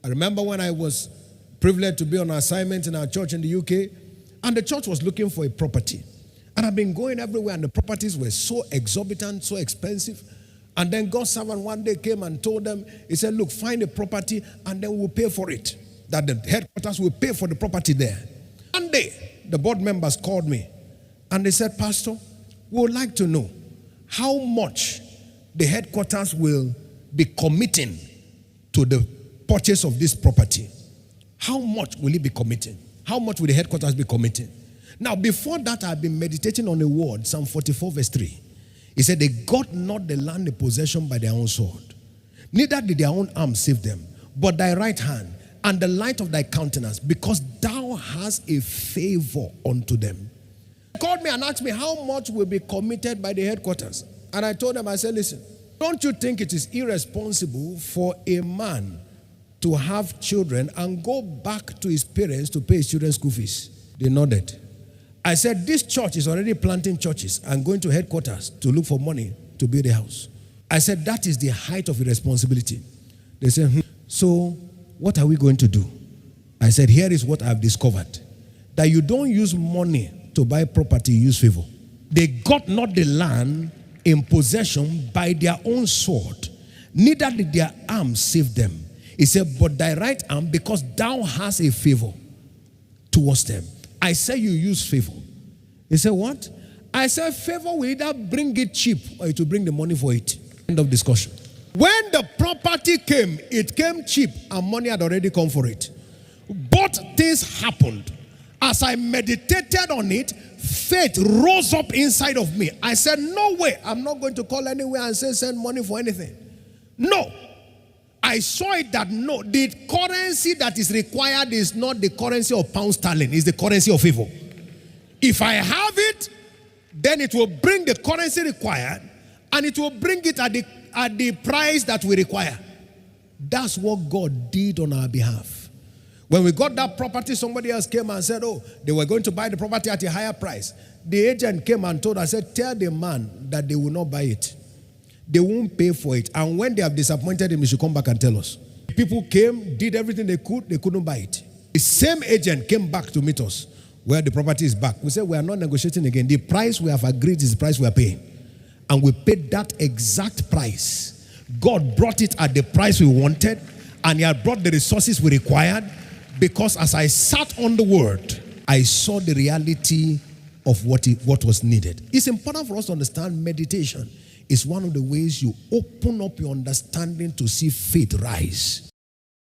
I remember when I was privileged to be on assignment in our church in the UK, and the church was looking for a property. And I've been going everywhere, and the properties were so exorbitant, so expensive. And then God's servant one day came and told them, he said, look, find a property, and then we'll pay for it. That the headquarters will pay for the property there. One day, the board members called me, and they said, Pastor, we would like to know how much the headquarters will be committing to the purchase of this property. How much will it be committing? How much will the headquarters be committing? Now, before that, I've been meditating on a word, Psalm 44, verse 3. He said, they got not the land in possession by their own sword, neither did their own arm save them, but thy right hand and the light of thy countenance, because thou hast a favor unto them. He called me and asked me how much will be committed by the headquarters. And I told them, I said, listen, don't you think it is irresponsible for a man to have children and go back to his parents to pay his children's school fees? They nodded. I said, this church is already planting churches and going to headquarters to look for money to build a house. I said, that is the height of irresponsibility. They said, so what are we going to do? I said, here is what I've discovered. That you don't use money to buy property, you use favor. They got not the land in possession by their own sword, neither did their arm save them. He said, but thy right arm, because thou hast a favor towards them. I said, you use favor. He said, what? I said, favor will either bring it cheap or it will bring the money for it. End of discussion. When the property came, it came cheap and money had already come for it. Both things happened. As I meditated on it, faith rose up inside of me. I said, no way. I'm not going to call anywhere and say send money for anything. No. I saw it that no, the currency that is required is not the currency of pound sterling, it's the currency of favor. If I have it, then it will bring the currency required, and it will bring it at the price that we require. That's what God did on our behalf. When we got that property, somebody else came and said, oh, they were going to buy the property at a higher price. The agent came and told us, said, tell the man that they will not buy it. They won't pay for it. And when they have disappointed him, he should come back and tell us. People came, did everything they could, they couldn't buy it. The same agent came back to meet us where the property is back. We said, we are not negotiating again. The price we have agreed is the price we are paying. And we paid that exact price. God brought it at the price we wanted, and he had brought the resources we required, because as I sat on the word, I saw the reality of what was needed. It's important for us to understand meditation is one of the ways you open up your understanding to see faith rise.